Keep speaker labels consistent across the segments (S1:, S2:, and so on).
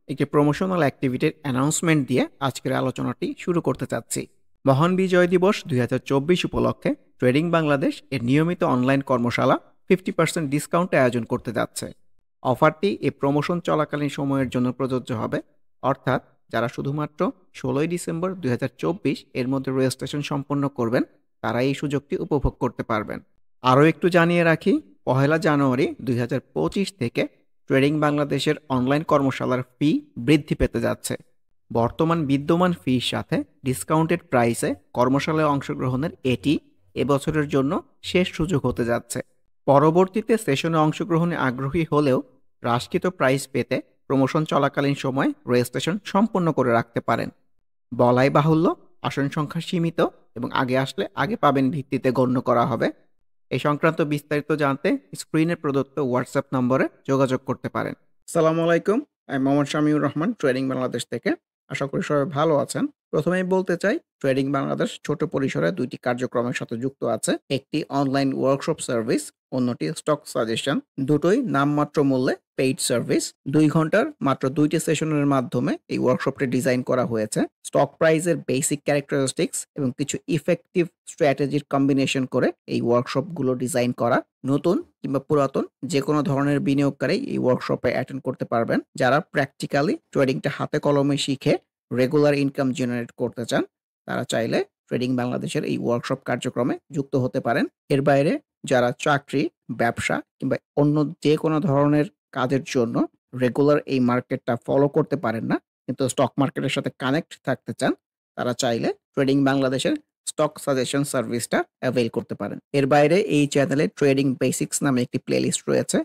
S1: একটি promotional অ্যাক্টিভিটির announcement দিয়ে আজকের আলোচনাটি শুরু করতে চাচ্ছি। মহান বিজয় দিবস 2024 উপলক্ষে ট্রেডিং বাংলাদেশ এর নিয়মিত অনলাইন কর্মশালা 50% ডিসকাউন্টে আয়োজন করতে যাচ্ছে। অফারটি এই প্রমোশন চলাকালীন সময়ের জন্য প্রযোজ্য হবে, অর্থাৎ যারা শুধুমাত্র 16 ডিসেম্বর 2024 এর মধ্যে রেজিস্ট্রেশন সম্পন্ন করবেন তারা এই সুযোগটি উপভোগ করতে পারবেন। আরও একটু জানিয়ে রাখি, 1 জানুয়ারি 2025 থেকে ট্রেডিং বাংলাদেশের অনলাইন কর্মশালার ফি বৃদ্ধি পেতে যাচ্ছে। বর্তমান বিদ্যমান ফির সাথে ডিসকাউন্টেড প্রাইসে কর্মশালায় অংশগ্রহণের এটি এবছরের জন্য শেষ সুযোগ হতে যাচ্ছে। পরবর্তীতে সেশনে অংশগ্রহণে আগ্রহী হলেও হ্রাসকৃত প্রাইস পেতে প্রমোশন চলাকালীন সময় রেজিস্ট্রেশন সম্পন্ন করে রাখতে পারেন। বলাই বাহুল্য, আসন সংখ্যা সীমিত এবং আগে আসলে আগে পাবেন ভিত্তিতে গণ্য করা হবে। এই সংক্রান্ত বিস্তারিত জানতে স্ক্রিনে প্রদত্ত হোয়াটসঅ্যাপ নম্বরে যোগাযোগ করতে পারেন। আসসালামু আলাইকুম, আমি মোহাম্মদ শামিউর রহমান, ট্রেডিং বাংলাদেশ থেকে। আশা করি সবাই ভালো আছেন। প্রথমেই বলতে চাই, ট্রেডিং বাংলাদেশ ছোট পরিসরে দুইটি কার্যক্রমের সাথে যুক্ত আছে। একটি অনলাইন ওয়ার্কশপ সার্ভিস, অন্যটি স্টক সাজেশন। দুটোই নামমাত্র মূল্যে পেইড সার্ভিস। 2 ঘন্টার মাত্র 2টি সেশনের মাধ্যমে এই ওয়ার্কশপটি ডিজাইন করা হয়েছে। স্টক প্রাইসের বেসিক ক্যারেক্টারিস্টিক্স এবং কিছু ইফেক্টিভ স্ট্র্যাটেজির কম্বিনেশন করে এই ওয়ার্কশপগুলো ডিজাইন করা। নতুন কিংবা পুরাতন যে কোনো ধরনের বিনিয়োগকারী এই ওয়ার্কশপে অ্যাটেন্ড করতে পারবেন। যারা প্র্যাকটিক্যালি ট্রেডিংটা হাতে কলমে শিখে রেগুলার ইনকাম জেনারেট করতে চান তারা চাইলে ট্রেডিং বাংলাদেশের এই ওয়ার্কশপ কার্যক্রমে যুক্ত হতে পারেন। এর বাইরে যারা চাকরি, ব্যবসা কিংবা অন্য যে কোনো ধরনের কাজের জন্য রেগুলার এই মার্কেটটা ফলো করতে পারেন না, কিন্তু স্টক মার্কেটের সাথে কানেক্ট থাকতে চান, তারা চাইলে ট্রেডিং বাংলাদেশের স্টক সাজেশন সার্ভিসটা অ্যাভেল করতে পারেন। এর বাইরে এই চ্যানেলে ট্রেডিং বেসিক্স নামে একটি প্লেলিস্ট রয়েছে।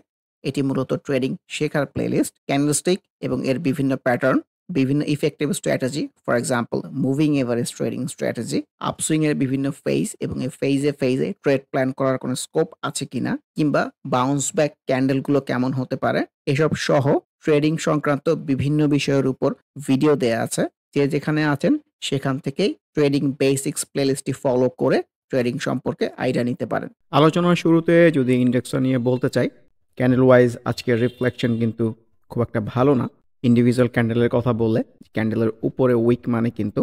S1: এটি মূলত ট্রেডিং শেখার প্লেলিস্ট। ক্যান্ডেলস্টিক এবং এর বিভিন্ন প্যাটার্ন, বিভিন্ন effective strategy, for example moving average trading strategy, upswing এর বিভিন্ন ফেজ এবং এই ফেজে ট্রেড প্ল্যান করার কোনো স্কোপ আছে কিনা, কিংবা বাউন্স ব্যাক ক্যান্ডেলগুলো কেমন হতে পারে, এসব সহ ট্রেডিং সংক্রান্ত বিভিন্ন বিষয়ের উপর ভিডিও দেয়া আছে। যে যেখানে আছেন সেখান থেকেই ট্রেডিং বেসিক্স প্লেলিস্টটি ফলো করে ট্রেডিং সম্পর্কে আইডিয়া নিতে পারেন। আলোচনার শুরুতে যদি ইন্ডেক্সটা নিয়ে বলতে চাই, ক্যান্ডেল ওয়াইজ আজকের রিফ্লেকশন কিন্তু খুব একটা ভালো না। ইন্ডিভিজুয়াল ক্যান্ডেলের কথা বললে ক্যান্ডেলের উপরে উইক মানে কিন্তু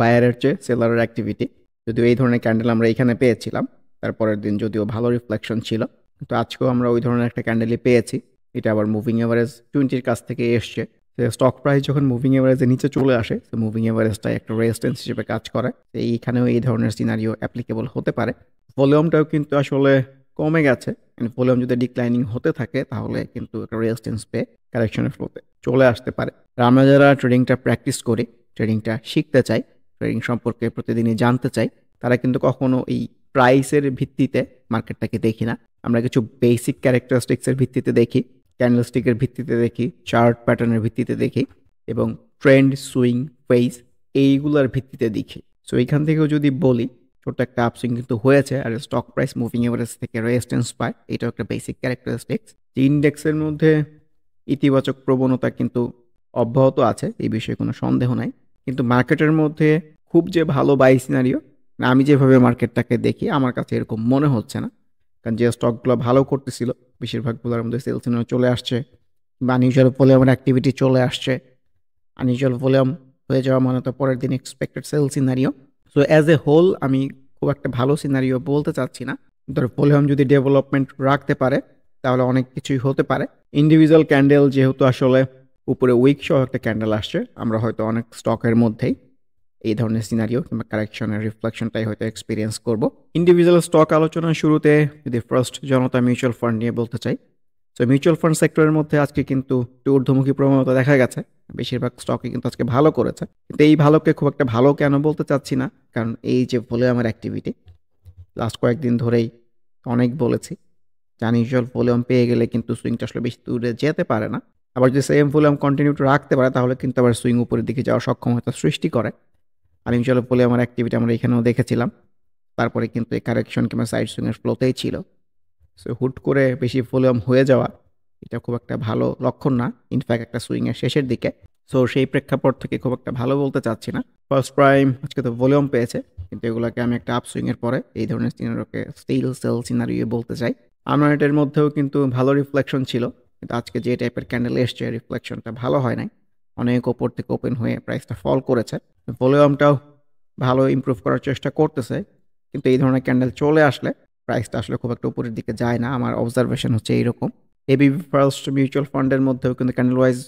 S1: বায়ারের চেয়ে সেলারের অ্যাক্টিভিটি। যদিও এই ধরনের ক্যান্ডেল আমরা এখানে পেয়েছিলাম, তারপরের দিন যদিও ভালো রিফ্লেকশন ছিল, কিন্তু আজকেও আমরা ওই ধরনের একটা ক্যান্ডেলই পেয়েছি। এটা আবার মুভিং এভারেজ 20-র কাছ থেকে এসছে। স্টক প্রাইস যখন মুভিং এভারেজের নিচে চলে আসে, তো মুভিং এভারেজটা একটা রেজিস্ট্যান্স হিসেবে কাজ করে। এইখানেও এই ধরনের সিনারিও অ্যাপ্লিকেবল হতে পারে। ভলিউমটাও কিন্তু আসলে কমে গেছে। ভলিউম যদি ডিক্লাইনিং হতে থাকে তাহলে কিন্তু একটা রেজিস্ট্যান্স পেয়ে কারেকশনের ফ্লোতে চলে আসতে পারে। আমরা যারা ট্রেডিংটা প্র্যাকটিস করি, ট্রেডিংটা শিখতে চাই, ট্রেডিং সম্পর্কে প্রতিদিনই জানতে চাই, তারা কিন্তু কখনো এই প্রাইসের ভিত্তিতে মার্কেটটাকে দেখি না। আমরা কিছু বেসিক ক্যারেক্টারিস্টিক্সের ভিত্তিতে দেখি, ক্যান্ডেলস্টিকের ভিত্তিতে দেখি, চার্ট প্যাটার্নের ভিত্তিতে দেখি এবং ট্রেন্ড, সুইং, ফেজ এইগুলোর ভিত্তিতে দেখি। সো এইখান থেকেও যদি বলি, ছোট্ট একটা আপসুইং কিন্তু হয়েছে আর স্টক প্রাইস মুভিং এভারেজ থেকে রেজিস্ট্যান্স পায়, এটাও একটা বেসিক ক্যারেক্টারিস্টিক্স। যে ইন্ডেক্সের মধ্যে ইতিবাচক প্রবণতা কিন্তু অব্যাহত আছে, এই বিষয়ে কোনো সন্দেহ নাই। কিন্তু মার্কেটের মধ্যে খুব যে ভালো বাই সিনারিও, আমি যেভাবে মার্কেটটাকে দেখি আমার কাছে এরকম মনে হচ্ছে না। কারণ যে স্টকগুলো ভালো করতেছিল বেশিরভাগগুলোর মধ্যে সেল সিগন্যাল চলে আসছে বা আনইউজুয়াল ভলিউমের অ্যাক্টিভিটি চলে আসছে। আনইউজুয়াল ভলিউম হয়ে যাওয়া মানে তো পরের দিন expected sale scenario. So as a whole আমি খুব একটা ভালো সিনারিও বলতে চাচ্ছি না। ধর ভলিউম যদি ডেভেলপমেন্ট রাখতে পারে তাহলে অনেক কিছুই হতে পারে। ইন্ডিভিজুয়াল ক্যান্ডেল যেহেতু আসলে উপরে উইক সহ একটা ক্যান্ডেল আসছে, আমরা হয়তো অনেক স্টকের মধ্যেই এই ধরনের সিনারিও কিংবা কারেকশনের রিফ্লেকশনটাই হয়তো এক্সপিরিয়েন্স করব। ইন্ডিভিজুয়াল স্টক আলোচনার শুরুতে যদি ফার্স্ট জনতা মিউচুয়াল ফান্ড নিয়ে বলতে চাই, তো মিউচুয়াল ফান্ড সেক্টরের মধ্যে আজকে কিন্তু একটু ঊর্ধ্বমুখী প্রবণতা দেখা গেছে। বেশিরভাগ স্টকই কিন্তু আজকে ভালো করেছে, কিন্তু এই ভালোকে খুব একটা ভালো কেন বলতে চাচ্ছি না, কারণ এই যে ভলিউমের অ্যাক্টিভিটি লাস্ট কয়েকদিন ধরেই অনেক বলেছি, আনইউজুয়াল ভলিউম পেয়ে গেলে কিন্তু সুইংটা আসলে বেশি দূরে যেতে পারে না। আবার যদি সেম ভলিউম কন্টিনিউ রাখতে পারে তাহলে কিন্তু আবার সুইং উপরের দিকে যাওয়ার সক্ষমতা সৃষ্টি করে। আনইউজুয়াল ভলিউমের অ্যাক্টিভিটি আমরা এখানেও দেখেছিলাম, তারপরে কিন্তু এই কারেকশন কিংবা সাইড সুইংয়ের ফ্লোতেই ছিল। সো হুট করে বেশি ভলিউম হয়ে যাওয়া এটা খুব একটা ভালো লক্ষণ না, ইনফ্যাক্ট একটা সুইংয়ের শেষের দিকে। সো সেই প্রেক্ষাপট থেকে খুব একটা ভালো বলতে চাচ্ছি না। ফার্স্ট প্রাইম আজকে তো ভলিউম পেয়েছে, কিন্তু এগুলোকে আমি একটা আপ সুইংয়ের পরে এই ধরনের সিনারিওকে স্টিল সেল সিনারিও বলতে চাই। আমরাইটের মধ্যেও কিন্তু ভালো রিফ্লেকশন ছিল, কিন্তু আজকে যে টাইপের ক্যান্ডেল এসছে রিফ্লেকশনটা ভালো হয় নাই। অনেক ওপর থেকে ওপেন হয়ে প্রাইসটা ফল করেছে। ভলিউমটাও ভালো ইমপ্রুভ করার চেষ্টা করতেছে, কিন্তু এই ধরনের ক্যান্ডেল চলে আসলে প্রাইসটা আসলে খুব একটা উপরের দিকে যায় না। আমার অবজারভেশন হচ্ছে এইরকম। এবিবি ফার্স্ট মিউচুয়াল ফান্ডের মধ্যেও কিন্তু ক্যান্ডেল ওয়াইজ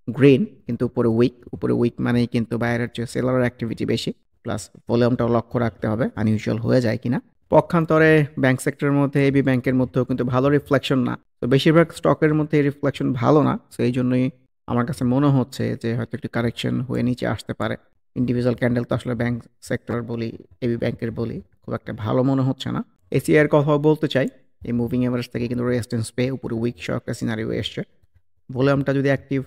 S1: গ্রিন, কিন্তু উপরে উইক মানেই কিন্তু বাইরের চেয়ে সেলারের অ্যাক্টিভিটি বেশি, প্লাস ভলিউমটাও লক্ষ্য রাখতে হবে আনইউজুয়াল হয়ে যায় কিনা। পক্ষান্তরে ব্যাংক সেক্টরের মধ্যে এবি ব্যাংকের মধ্যেও কিন্তু ভালো রিফ্লেকশন না, তো বেশিরভাগ স্টকের মধ্যে এই রিফ্লেকশন ভালো না। সো এই জন্যই আমার কাছে মনে হচ্ছে যে হয়তো একটু কারেকশন হয়ে নিচে আসতে পারে। ইন্ডিভিজুয়াল ক্যান্ডেল তো আসলে ব্যাংক সেক্টর বলি, এবি ব্যাংকের বলি, খুব একটা ভালো মনে হচ্ছে না। এসিআইয়ের কথাও বলতে চাই, এই মুভিং এভারেজ থেকে কিন্তু রেজিস্ট্যান্স পেয়ে উপরে উইক সহ একটা সিনারিও এসছে। ভলিউমটা যদি অ্যাক্টিভ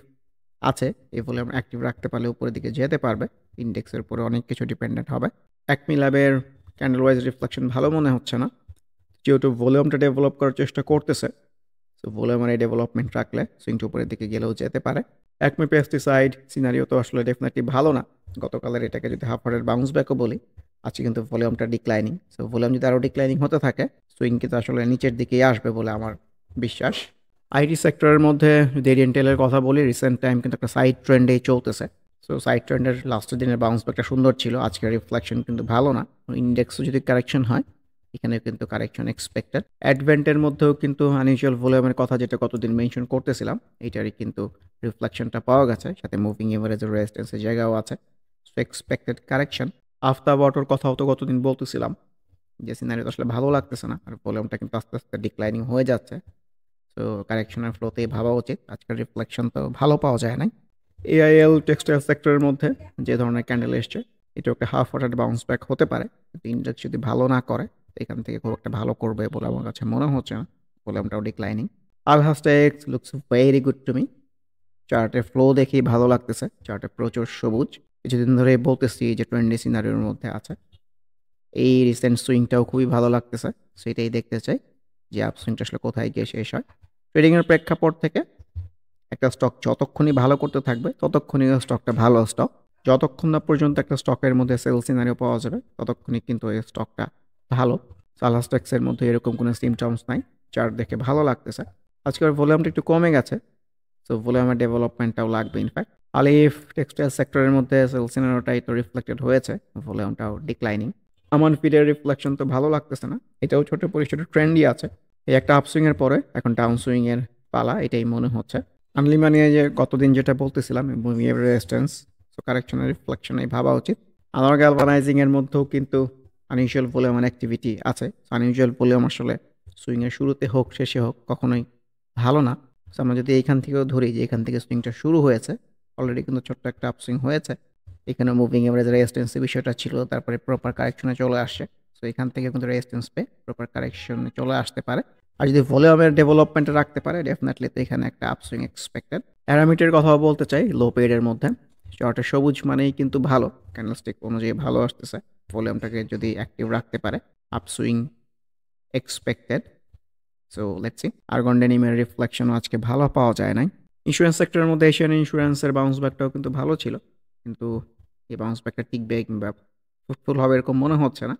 S1: আছে, এই ভলিউম অ্যাক্টিভ রাখতে পারলে উপরের দিকে যেতে পারবে। ইন্ডেক্সের উপরে অনেক কিছু ডিপেন্ডেন্ট হবে। অ্যাকমি ল্যাবের ক্যান্ডেল ওয়াইজ রিফ্লেকশন ভালো মনে হচ্ছে না, যেহেতু ভলিউমটা ডেভেলপ করার চেষ্টা করতেছে। সো ভলিউমের এই ডেভেলপমেন্ট রাখলে সুইংটা উপরের দিকে গেলেও যেতে পারে। অ্যাকমি পেস্টিসাইড সিনারিও তো আসলে ডেফিনেটলি ভালো না। গতকালের এটাকে যদি হাফ হার্টের বাউন্স ব্যাকও বলি, আজকে কিন্তু ভলিউমটা ডিক্লাইনিং। সো ভলিউম যদি আরও ডিক্লাইনিং হতে থাকে, সুইং কিন্তু আসলে নিচের দিকেই আসবে বলে আমার বিশ্বাস। আইটি সেক্টরের মধ্যে যদি রিয়েন্টেলের কথা বলি, রিসেন্ট টাইম কিন্তু একটা সাইড ট্রেন্ডেই চলতেছে। সো সাইড ট্রেন্ডের লাস্টের দিনের বাউন্স ব্যাকটা সুন্দর ছিল, আজকের রিফ্লেকশন কিন্তু ভালো না। ইন্ডেক্সও যদি কারেকশন হয়, এখানে কিন্তু কারেকশন এক্সপেক্টেড। অ্যাডভেন্টের মধ্যেও কিন্তু আনইউজুয়াল ভলিউমের কথা যেটা কতদিন মেনশন করতেছিলাম, এইটারই কিন্তু রিফ্লেকশনটা পাওয়া গেছে, সাথে মুভিং এভারেজের রেজিস্ট্যান্সের জায়গাও আছে। So expected correction. আফতাব অটোর কথাও তো কতদিন বলতেছিলাম যে সিনারি তো আসলে ভালো লাগতেছে না, আর ভলিউমটা কিন্তু আস্তে আস্তে ডিক্লাইনিং হয়ে যাচ্ছে। সো কারেকশনের ফ্লোতেই ভাবা উচিত, আজকের রিফ্লেকশন তো ভালো পাওয়া যায় নাই। এআইএল টেক্সটাইল সেক্টরের মধ্যে যে ধরনের ক্যান্ডেল এসছে, এটা একটা হাফ ওয়াটার বাউন্স ব্যাক হতে পারে, কিন্তু ইন্ডেক্স যদি ভালো না করে এখান থেকে খুব একটা ভালো করবে বলে আমার কাছে মনে হচ্ছে না। ভলিউমটাও ডিক্লাইনিং। আলহাস্টেক্স looks very good to me. চার্টের ফ্লো দেখেই ভালো লাগতেছে, চার্টে প্রচুর সবুজ। কিছুদিন ধরে বলতেছি যে ট্রেন্ডি সিনারিওর মধ্যে আছে। এই রিসেন্ট সুইংটাও খুবই ভালো লাগতেছে, সেটাই দেখতে চাই যে আপসুইংটা আসলে কোথায় গিয়ে শেষ হয়। ট্রেডিংয়ের প্রেক্ষাপট থেকে একটা স্টক যতক্ষণই ভালো করতে থাকবে ততক্ষণই ওই স্টকটা ভালো স্টক। যতক্ষণ না পর্যন্ত একটা স্টকের মধ্যে সেল সিনারিও পাওয়া যাবে ততক্ষণই কিন্তু এই স্টকটা ভালো। সালাস্টেক্সের মধ্যে এরকম কোনো সিমটমস নাই, চার্ট দেখে ভালো লাগতেছে। আজকের ভলিউমটা একটু কমে গেছে, সো ভলিউমের ডেভেলপমেন্টটাও লাগবে ইনফ্যাক্ট। আলিফ টেক্সটাইল সেক্টরের মধ্যে সেল সিনারিওটাই তো রিফ্লেক্টেড হয়েছে, ভলিউমটাও ডিক্লাইনিং। আমান ফিডের রিফ্লেকশন তো ভালো লাগতেছে না, এটাও ছোট পরিসরে ট্রেন্ডই আছে। এই একটা আপসুইংয়ের পরে এখন ডাউন সুইংয়ের পালা, এটাই মনে হচ্ছে। আনলিমানিয়ে যে গতদিন যেটা বলতেছিলাম রেজিস্ট্যান্স, সো কারেকশনের রিফ্লেকশনেই ভাবা উচিত। আনার গ্যালভানাইজিংয়ের মধ্যেও কিন্তু আনইউজুয়াল ভলিউম অ্যাক্টিভিটি আছে। আনইউজুয়াল ভলিউম আসলে সুইংয়ের শুরুতে হোক শেষে হোক কখনোই ভালো না। সো আমরা যদি এইখান থেকেও ধরি যে এখান থেকে সুইংটা শুরু হয়েছে, অলরেডি কিন্তু ছোট্ট একটা আপসুইং হয়েছে, এখানে মুভিং এভারেজ রেজিস্ট্যান্সের বিষয়টা ছিল, তারপরে প্রপার কারেকশনে চলে আসছে। সো এখান থেকে কিন্তু রেজিস্ট্যান্স পেয়ে প্রপার কারেকশনে চলে আসতে পারে। আর যদি ভলিউমের ডেভেলপমেন্টে রাখতে পারে ডেফিনেটলি তো এখানে একটা আপসুইং এক্সপেক্টেড। প্যারামিটারের কথাও বলতে চাই, লো পেডের মধ্যে চার্টে সবুজ মানেই কিন্তু ভালো, ক্যান্ডেলস্টিক অনুযায়ী ভালো আসতেছে। ভলিউমটাকে যদি অ্যাক্টিভ রাখতে পারে upswing expected. So let's see. Argon ডেনিমের রিফ্লেকশনও আজকে ভালো পাওয়া যায় নাই। ইন্স্যুরেন্স সেক্টরের মধ্যে এশিয়ান ইন্স্যুরেন্সের বাউন্স ব্যাকটাও কিন্তু ভালো ছিল, কিন্তু এই বাউন্স ব্যাকটা টিকবে কিংবা ফ্রুটফুল হবে এরকম মনে হচ্ছে না।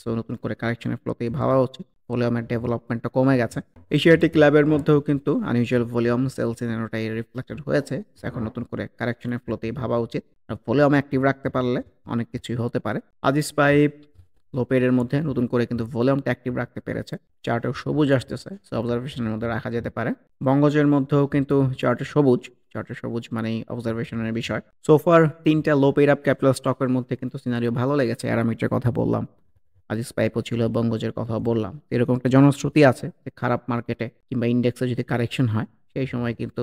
S1: সো নতুন করে কারেকশনের ফ্লোতেই ভাবা উচিত। ভলিউমের ডেভেলপমেন্টটা কমে গেছে। এশিয়াটিক ল্যাবের মধ্যেও কিন্তু আনইউজুয়াল ভলিউম সেল সিনারিওটাই রিফ্লেক্টেড হয়েছে। এখন নতুন করে কারেকশনের ফ্লোতেই ভাবা উচিত। আর ভলিউম অ্যাক্টিভ রাখতে পারলে অনেক কিছুই হতে পারে। আজিস পাইপ লোপেডের মধ্যে নতুন করে কিন্তু ভলিউমটা অ্যাক্টিভ রাখতে পেরেছে, চার্টেও সবুজ আসতেছে, সো অবজারভেশনের মধ্যে রাখা যেতে পারে। বঙ্গজের মধ্যেও কিন্তু চার্টে সবুজ মানেই অবজারভেশনের বিষয়। সোফার তিনটা লো পেড আপ ক্যাপিটাল স্টকের মধ্যে কিন্তু সিনারিও ভালো লেগেছে। অ্যারামিটের কথা বললাম, আজিজ পাইপও ছিল, বঙ্গজের কথা বললাম। এরকম একটা জনশ্রুতি আছে যে খারাপ মার্কেটে কিংবা ইন্ডেক্সে যদি কারেকশন হয় সেই সময় কিন্তু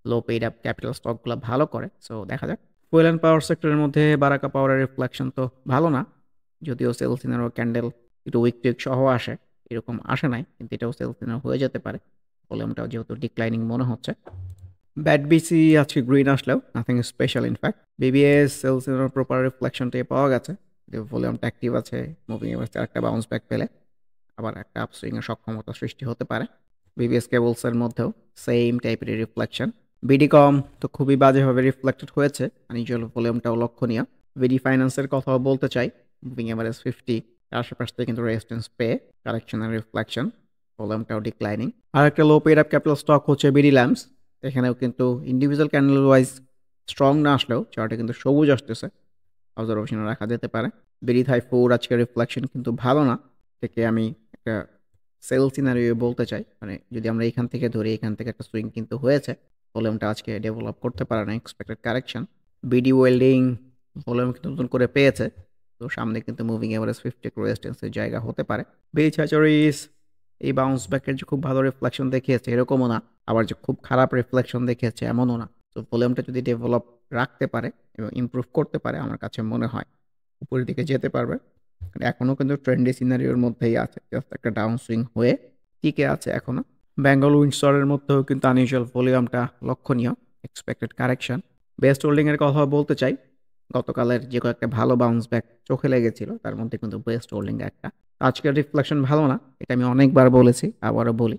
S1: লো পেইড আপ ক্যাপিটাল স্টকগুলো ভালো করে। সো দেখা যাক। ফুয়েল অ্যান্ড পাওয়ার সেক্টরের মধ্যে বারাকা পাওয়ারের রিফ্লেকশন তো ভালো না, যদিও সেল সিনারো ক্যান্ডেল একটু উইক টুইক সহ আসে, এরকম আসে নাই, কিন্তু এটাও সেল সিনারো হয়ে যেতে পারে। ভলিউমটাও যেহেতু ডিক্লাইনিং মনে হচ্ছে। ব্যাট বিসি আজকে গ্রিন আসলেও nothing special in fact. BBS sell scenario proper রিফ্লেকশনটাই পাওয়া গেছে, ভলিউমটা অ্যাক্টিভ আছে, মুভিং এভারেজ একটা বাউন্স ব্যাক পেলে আবার একটা আপসুইং এর সক্ষমতা সৃষ্টি হতে পারে। বিবিএস কেবলসের মধ্যেও সেম টাইপের রিফ্লেকশন। বিডিকম তো খুবই বাজেভাবে রিফ্লেক্টেড হয়েছে, আনইউজুয়াল ভলিউমটাও লক্ষণীয়। বিডি ফাইন্যান্সের কথাও বলতে চাই, মুভিং এভারেজ 50 আশেপাশ থেকে কিন্তু রেজিস্ট্যান্স পেয়ে কারেকশনের রিফ্লেকশন, ভলিউমটাও ডিক্লাইনিং। আর একটা low paid up capital stock হচ্ছে বিডি ল্যাম্পস, এখানেও কিন্তু ইন্ডিভিজুয়াল ক্যান্ডেল ওয়াইজ স্ট্রং না আসলেও চার্টে কিন্তু সবুজ আসতেছে, অবজারভেশনে রাখা যেতে পারে। বেরিথাই 4 আজকের রিফ্লেকশন কিন্তু ভালো না, থেকে আমি একটা সেল সিনারিও বলতে চাই। মানে যদি আমরা এখান থেকে ধরি, এখান থেকে একটা সুইং কিন্তু হয়েছে, ভলিউমটা আজকে ডেভেলপ করতে পারে না, expected correction. BD welding volume কিন্তু নতুন করে পেয়েছে, তো সামনে কিন্তু মুভিং এভারেজ 50 রেজিস্ট্যান্সের জায়গা হতে পারে। বিচ হ্যাচারিস এই বাউন্স ব্যাকের যে খুব ভালো রিফ্লেকশন দেখিয়েছে এরকমও না, আবার যে খুব খারাপ রিফ্লেকশন দেখিয়েছে এমনও না। তো ভলিউমটা যদি ডেভেলপ রাখতে পারে এবং ইমপ্রুভ করতে পারে, আমার কাছে মনে হয় উপরের দিকে যেতে পারবে। এখনও কিন্তু ট্রেন্ডি সিনারিওর মধ্যেই আছে, জাস্ট একটা ডাউন সুইং হয়ে টিকে আছে এখনও। বেঙ্গল উইন্ডসরের মধ্যেও কিন্তু আনইউজুয়াল ভলিউমটা লক্ষণীয়, এক্সপেক্টেড কারেকশন। বেস্ট হোল্ডিংয়ের কথা বলতে চাই, গতকালের যে কয়েকটা ভালো বাউন্স ব্যাক চোখে লেগেছিল তার মধ্যে কিন্তু বেস্ট হোল্ডিং একটা। আজকের রিফ্লেকশন ভালো না, এটা আমি অনেকবার বলেছি, আবারও বলি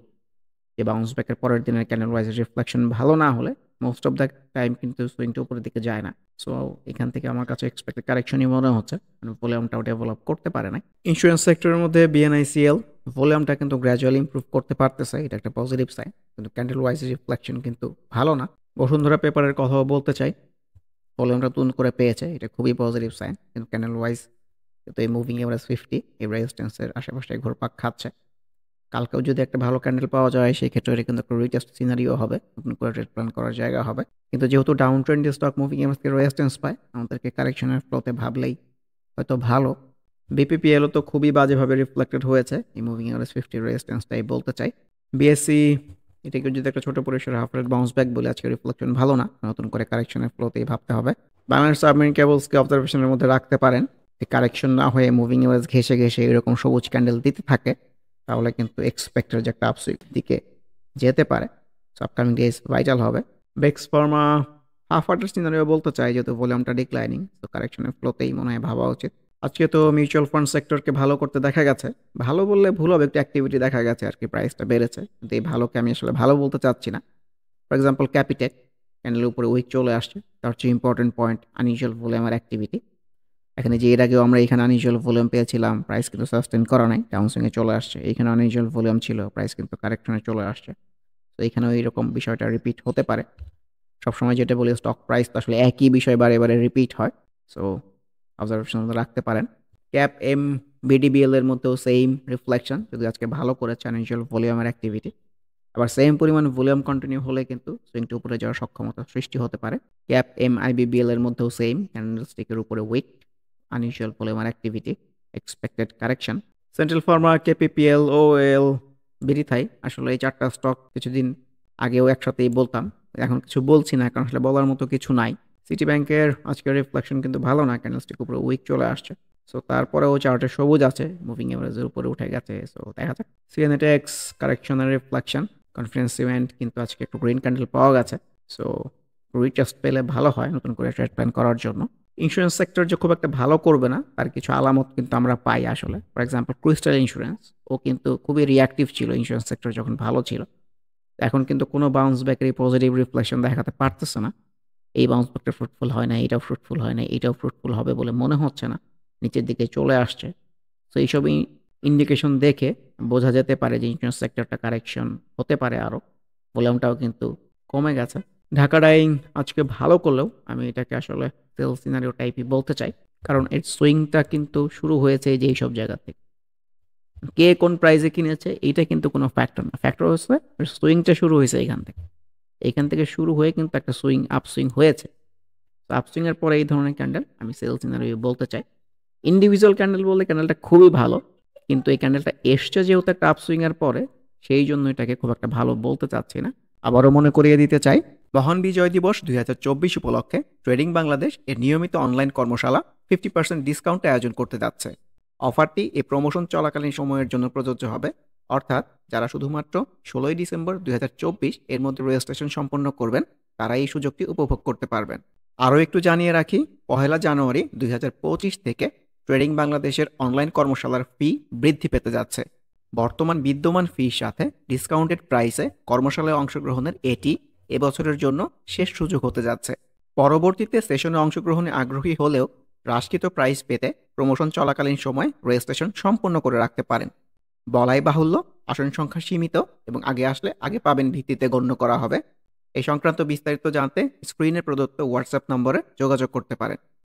S1: যে বাউন্স ব্যাকের পরের দিনের ক্যান্ডেল ওয়াইজের রিফ্লেকশন ভালো না হলে মোস্ট অফ দ্য টাইম কিন্তু সুইংটা উপরের দিকে যায় না। সো এখান থেকে আমার কাছে এক্সপেক্টেড কারেকশনই মনে হচ্ছে, মানে ভলিউমটাও ডেভেলপ করতে পারে না। ইন্স্যুরেন্স সেক্টরের মধ্যে বিএনআইসিএল ভলিউমটা কিন্তু গ্র্যাজুয়ালি ইমপ্রুভ করতে পারতেছে, এটা একটা পজিটিভ সাইন, কিন্তু ক্যান্ডেল ওয়াইজের রিফ্লেকশন কিন্তু ভালো না। বসুন্ধরা পেপারের কথাও বলতে চাই, ভলিউমটা নতুন করে পেয়েছে, এটা খুবই পজিটিভ সাইন, কিন্তু ক্যান্ডেল ওয়াইজ কিন্তু এই মুভিং এভারেজ 50 এই রেজিস্ট্যান্সের আশেপাশে ঘুরপাক খাচ্ছে। কালকেও যদি একটা ভালো ক্যান্ডেল পাওয়া যায় সেই ক্ষেত্রে এটা কিন্তু একটা রিটেস্ট সিনারিও হবে, নতুন করে ট্রেড প্ল্যান করার জায়গা হবে। কিন্তু যেহেতু ডাউন ট্রেন্ডে স্টক মুভিং এভারেজকে রেজিস্ট্যান্স পায়, আমাদেরকে কারেকশনের ফ্লোতে ভাবলেই হয়তো ভালো। বিপিপিএলও তো খুবই বাজেভাবে রিফ্লেক্টেড হয়েছে এই মুভিং এভারেজ 50 রেজিস্ট্যান্সটাই বলতে চাই। বিএসসি এটাকে যদি একটা ছোট পরিসরে হাফ রেট বাউন্স ব্যাক বলে, আজকে রিফ্লেকশন ভালো না, নতুন করে কারেকশনের ফ্লোতেই ভাবতে হবে। বাংলাদেশ সাবমেরিন কেবলসকে অবজারভেশনের মধ্যে রাখতে পারেন, কারেকশন না হয়ে মুভিং এভারেজ ঘেসে ঘেসে এরকম সবুজ ক্যান্ডেল দিতে থাকে, তাহলে কিন্তু এক্সপেক্টেড যে একটা আপসুইং দিকে যেতে পারে। সো আপকামিং ডেজ ভাইটাল হবে। বেক্স ফার্মা হাফ ওয়াটার সিনারিও বলতে চাই, যেহেতু ভলিউমটা ডিক্লাইনিং, তো কারেকশনের ফ্লোতেই মনে হয় ভাবা উচিত। আজকে তো মিউচুয়াল ফান্ড সেক্টরকে ভালো করতে দেখা গেছে, ভালো বললে ভুল হবে, একটু অ্যাক্টিভিটি দেখা গেছে আর কি, প্রাইসটা বেড়েছে, কিন্তু এই ভালোকে আমি আসলে ভালো বলতে চাচ্ছি না। ফর এক্সাম্পল ক্যাপিটেক ক্যান্ডেলের উপরে উইক চলে আসছে, তার হচ্ছে ইম্পর্টেন্ট পয়েন্ট আনইউজুয়াল ভলিউমের অ্যাক্টিভিটি। এখানে যে এর আগেও আমরা এখানে আনইউজুয়াল ভলিউম পেয়েছিলাম, প্রাইস কিন্তু সাস্টেন করা নাই, ডাউনসুইংয়ে চলে আসছে। এখানে আনইউজুয়াল ভলিউম ছিল, প্রাইস কিন্তু কারেকশনে চলে আসছে। তো এখানেও এইরকম বিষয়টা রিপিট হতে পারে। সবসময় যেটা বলি, স্টক প্রাইস তো আসলে একই বিষয় বারে বারে রিপিট হয়, সো অবজারভেশন রাখতে পারেন। ক্যাপ এম বিডিবিএল এর মধ্যেও সেম রিফ্লেকশন, যদি আজকে ভালো করেছে আনইউজুয়াল ভলিউমের অ্যাক্টিভিটি, আবার সেম পরিমাণ ভলিউম কন্টিনিউ হলে কিন্তু সুইংটা উপরে যাওয়ার সক্ষমতা সৃষ্টি হতে পারে। ক্যাপ এম আইবিবিএল এর মধ্যেও সেম, ক্যান্ডেলস্টিকের উপরে উইক, আনইউজুয়াল ভলিউমের activity, expected correction. Central pharma, KPPL, OL, বিরিথাই, আসলে এই চারটা স্টক কিছুদিন আগেও একসাথেই বলতাম, এখন কিছু বলছি না, কারণ আসলে বলার মতো কিছু নাই। সিটি ব্যাংকের আজকের রিফ্লেকশন কিন্তু ভালো না, ক্যান্ডেলস্টিক উপরে উইক চলে আসছে। সো তারপরেও চার্টে সবুজ আছে, মুভিং এভারেজের উপরে উঠে গেছে, সো দেখা যাক। সিএনএটেক্স কারেকশনের রিফ্লেকশন, কনফিডেন্স ইভেন্ট কিন্তু আজকে একটু গ্রিন ক্যান্ডেল পাওয়া গেছে, সো রিটেস্ট পেলে ভালো হয় নতুন করে ট্রেড প্ল্যান করার জন্য। ইন্স্যুরেন্স সেক্টর যে খুব একটা ভালো করবে না তার কিছু আলামত কিন্তু আমরা পাই আসলে। ফর এক্সাম্পল ক্রিস্টাল ইন্স্যুরেন্স, ও কিন্তু খুবই রিয়াক্টিভ ছিল ইন্স্যুরেন্স সেক্টর যখন ভালো ছিল, এখন কিন্তু কোনো বাউন্স ব্যাকের পজিটিভ রিফ্লেকশন দেখাতে পারতেছে না। এই বাউন্স ব্যাকটা ফ্রুটফুল হয় না, এটাও ফ্রুটফুল হয় না, এটাও ফ্রুটফুল হবে বলে মনে হচ্ছে না, নিচের দিকে চলে আসছে। তো এইসবই ইন্ডিকেশন দেখে বোঝা যেতে পারে যে ইন্স্যুরেন্স সেক্টরটা কারেকশন হতে পারে আরও, ভলিউমটাও কিন্তু কমে গেছে। ঢাকা ডাইং আজকে ভালো করলেও আমি এটাকে আসলে সেল সিনারিও টাইপই বলতে চাই, কারণ এর সুইংটা কিন্তু শুরু হয়েছে যে এইসব জায়গা থেকে। কে কোন প্রাইসে কিনেছে এইটা কিন্তু কোনো ফ্যাক্টর না, ফ্যাক্টর হচ্ছে সুইংটা শুরু হয়েছে এখান থেকে শুরু হয়ে কিন্তু একটা সুইং আপসুইং হয়েছে। তো আপসুইং এর পরে এই ধরনের ক্যান্ডেল আমি সেল সিনারিও বলতে চাই। ইন্ডিভিজুয়াল ক্যান্ডেল বললে ক্যান্ডেলটা খুবই ভালো, কিন্তু এই ক্যান্ডেলটা এসছে যেহেতু একটা আপসুইং এর পরে, সেই জন্য এটাকে খুব একটা ভালো বলতে চাচ্ছি না। আবারও মনে করিয়ে দিতে চাই, মহান বিজয় দিবস 2024 উপলক্ষে ট্রেডিং বাংলাদেশ এর নিয়মিত অনলাইন কর্মশালা 50% ডিসকাউন্টে আয়োজন করতে যাচ্ছে। অফারটি এই প্রমোশন চলাকালীন সময়ের জন্য প্রযোজ্য হবে, অর্থাৎ যারা শুধুমাত্র 16 ডিসেম্বর 2024 এর মধ্যে রেজিস্ট্রেশন সম্পন্ন করবেন তারা এই সুযোগটি উপভোগ করতে পারবেন। আরও একটু জানিয়ে রাখি, 1 জানুয়ারি 2025 থেকে ট্রেডিং বাংলাদেশের অনলাইন কর্মশালার ফি বৃদ্ধি পেতে যাচ্ছে। বর্তমান বিদ্যমান ফির সাথে ডিসকাউন্টেড প্রাইসে কর্মশালায় অংশগ্রহণের এটি এবছরের জন্য শেষ সুযোগ হতে যাচ্ছে। পরবর্তীতে সেশনে অংশগ্রহণে আগ্রহী হলেও হ্রাসকৃত প্রাইস পেতে প্রমোশন চলাকালীন সময় রেজিস্ট্রেশন সম্পন্ন করে রাখতে পারেন। বলাই বাহুল্য, আসন সংখ্যা সীমিত এবং আগে আসলে আগে পাবেন ভিত্তিতে গণ্য করা হবে। এই সংক্রান্ত বিস্তারিত জানতে স্ক্রিনে প্রদত্ত হোয়াটসঅ্যাপ নম্বরে যোগাযোগ করতে পারেন।